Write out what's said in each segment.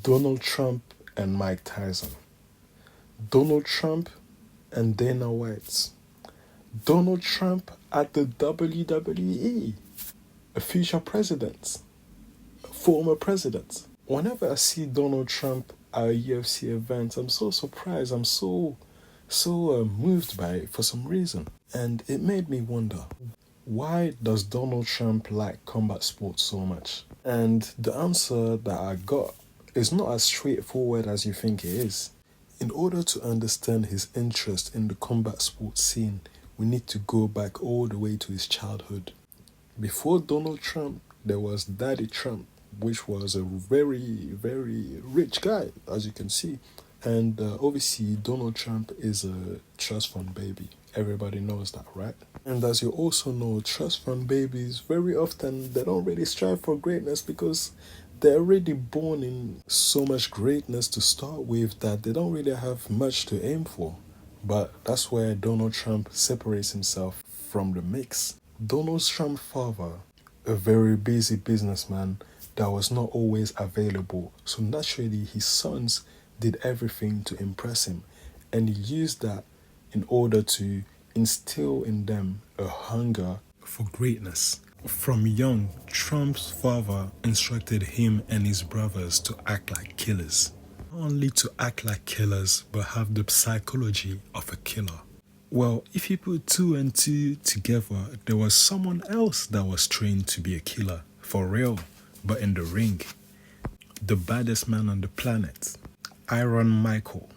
Donald Trump and Mike Tyson. Donald Trump and Dana White. Donald Trump at the WWE. A future president. A former president. Whenever I see Donald Trump at a UFC event, I'm so surprised. I'm so moved by it for some reason. And it made me wonder, why does Donald Trump like combat sports so much? And the answer that I got is not as straightforward as you think it is. In order to understand his interest in the combat sports scene, we need to go back all the way to his childhood. Before Donald Trump, there was Daddy Trump, which was a very, very rich guy, as you can see. And obviously, Donald Trump is a trust fund baby. Everybody knows that, right? And as you also know, trust fund babies, very often, they don't really strive for greatness because they're already born in so much greatness to start with that they don't really have much to aim for. But that's where Donald Trump separates himself from the mix. Donald Trump's father, a very busy businessman that was not always available, so naturally his sons did everything to impress him, and he used that in order to instill in them a hunger for greatness. From young, Trump's father instructed him and his brothers to act like killers. Not only to act like killers, but have the psychology of a killer. Well, if you put two and two together, there was someone else that was trained to be a killer, for real, but in the ring. The baddest man on the planet, Iron Michael.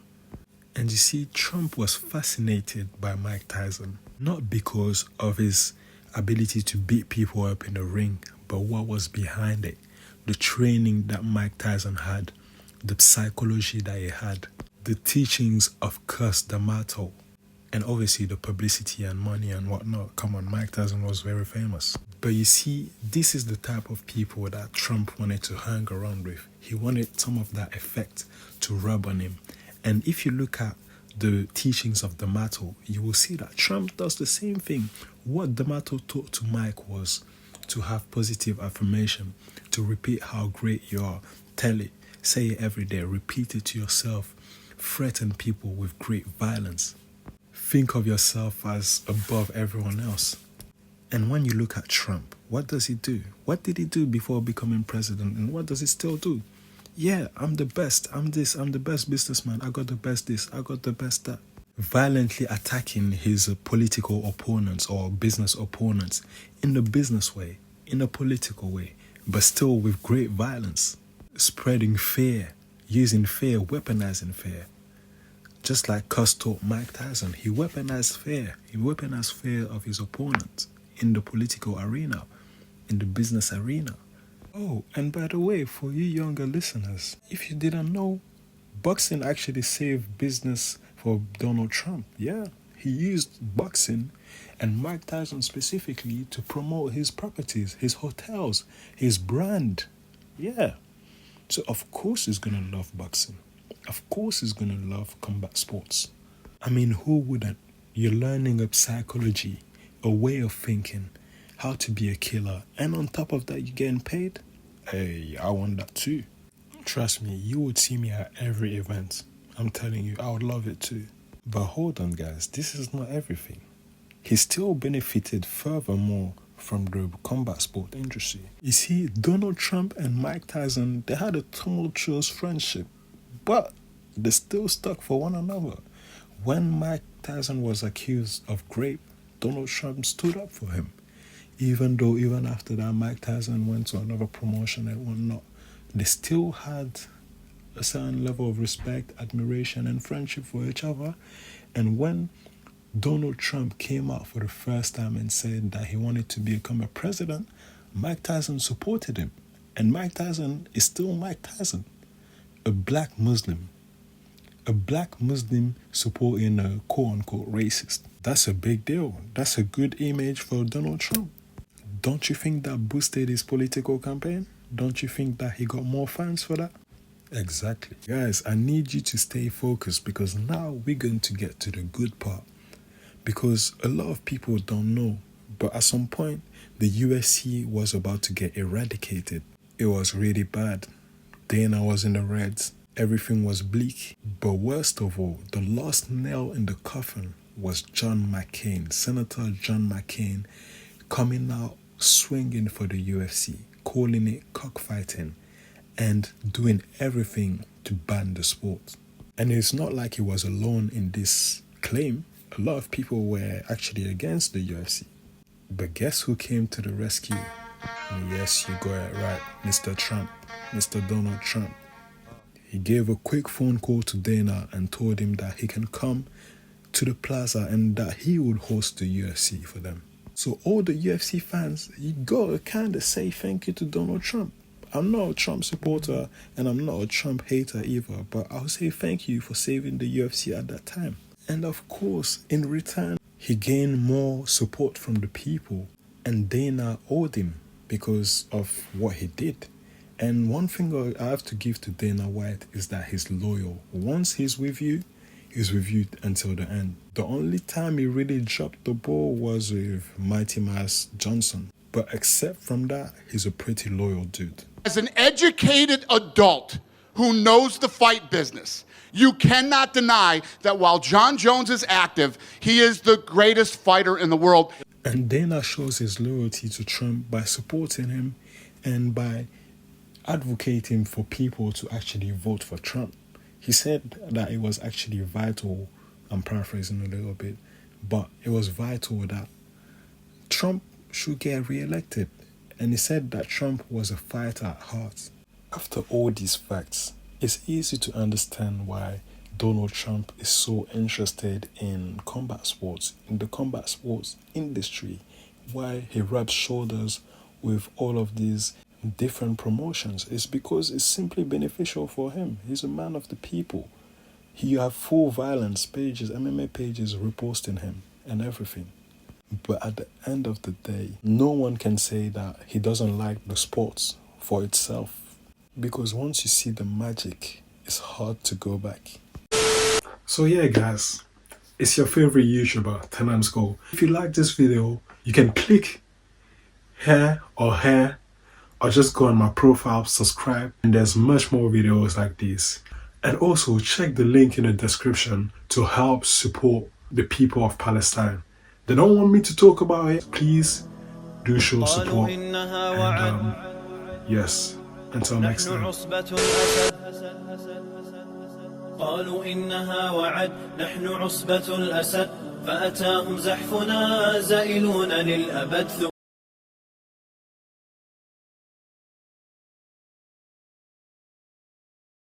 And you see, Trump was fascinated by Mike Tyson, not because of his ability to beat people up in the ring, but what was behind it. The training that Mike Tyson had, the psychology that he had, the teachings of Cus D'Amato, and obviously the publicity and money and whatnot. Come on, Mike Tyson was very famous. But you see, this is the type of people that Trump wanted to hang around with. He wanted some of that effect to rub on him. And if you look at the teachings of D'Amato, you will see that Trump does the same thing. What D'Amato taught to Mike was to have positive affirmation, to repeat how great you are, tell it, say it every day, repeat it to yourself, threaten people with great violence. Think of yourself as above everyone else. And when you look at Trump, what does he do? What did he do before becoming president? And what does he still do? Yeah, I'm the best. I'm this. I'm the best businessman. I got the best this. I got the best that. Violently attacking his political opponents or business opponents in the business way, in a political way, but still with great violence. Spreading fear, using fear, weaponizing fear. Just like Cus taught Mike Tyson, he weaponized fear. He weaponized fear of his opponents in the political arena, in the business arena. Oh, and by the way, for you younger listeners, if you didn't know, boxing actually saved business for Donald Trump. Yeah, he used boxing and Mike Tyson specifically to promote his properties, his hotels, his brand. Yeah. So of course he's going to love boxing. Of course he's going to love combat sports. I mean, who wouldn't? You're learning a psychology, a way of thinking, how to be a killer, and on top of that, you're getting paid? Hey, I want that too. Trust me, you would see me at every event. I'm telling you, I would love it too. But hold on, guys, this is not everything. He still benefited furthermore from the combat sport industry. You see, Donald Trump and Mike Tyson, they had a tumultuous friendship, but they still stuck for one another. When Mike Tyson was accused of rape, Donald Trump stood up for him. Even though even after that, Mike Tyson went to another promotion and whatnot, they still had a certain level of respect, admiration, and friendship for each other. And when Donald Trump came out for the first time and said that he wanted to become a president, Mike Tyson supported him. And Mike Tyson is still Mike Tyson, a black Muslim. A black Muslim supporting a quote-unquote racist. That's a big deal. That's a good image for Donald Trump. Don't you think that boosted his political campaign? Don't you think that he got more fans for that? Exactly. Guys, I need you to stay focused because now we're going to get to the good part. Because a lot of people don't know, but at some point, the USC was about to get eradicated. It was really bad. Dana was in the Reds. Everything was bleak. But worst of all, the last nail in the coffin was John McCain, Senator John McCain, coming out swinging for the UFC, calling it cockfighting, and doing everything to ban the sport. And it's not like he was alone in this claim. A lot of people were actually against the UFC. But guess who came to the rescue? And yes, you got it right, Mr. Trump, Mr. Donald Trump. He gave a quick phone call to Dana and told him that he can come to the plaza and that he would host the UFC for them. So all the UFC fans, you gotta kind of say thank you to Donald Trump. I'm not a Trump supporter and I'm not a Trump hater either, but I'll say thank you for saving the UFC at that time. And of course, in return, he gained more support from the people, and Dana owed him because of what he did. And one thing I have to give to Dana White is that he's loyal. Once he's with you until the end. The only time he really dropped the ball was with Mighty Mouse Johnson. But except from that, he's a pretty loyal dude. As an educated adult who knows the fight business, you cannot deny that while John Jones is active, he is the greatest fighter in the world. And Dana shows his loyalty to Trump by supporting him and by advocating for people to actually vote for Trump. He said that it was actually vital, I'm paraphrasing a little bit, but it was vital that Trump should get re-elected. And he said that Trump was a fighter at heart. After all these facts, it's easy to understand why Donald Trump is so interested in combat sports, in the combat sports industry, why he rubs shoulders with all of these different promotions. It's because it's simply beneficial for him. He's a man of the people. You have full violence pages, MMA pages reposting him and everything. But at the end of the day, no one can say that he doesn't like the sports for itself. Because once you see the magic, it's hard to go back. So yeah guys, it's your favorite YouTuber, Tenams Go. If you like this video, you can click here or here, or just go on my profile, subscribe, and there's much more videos like these. And also check the link in the description to help support the people of Palestine. They don't want me to talk about it. Please do show support. And yes, until next time. قالوا إنها وعد نحن عصبة الأسد فأتاهم زحفنا زائلون للأبد.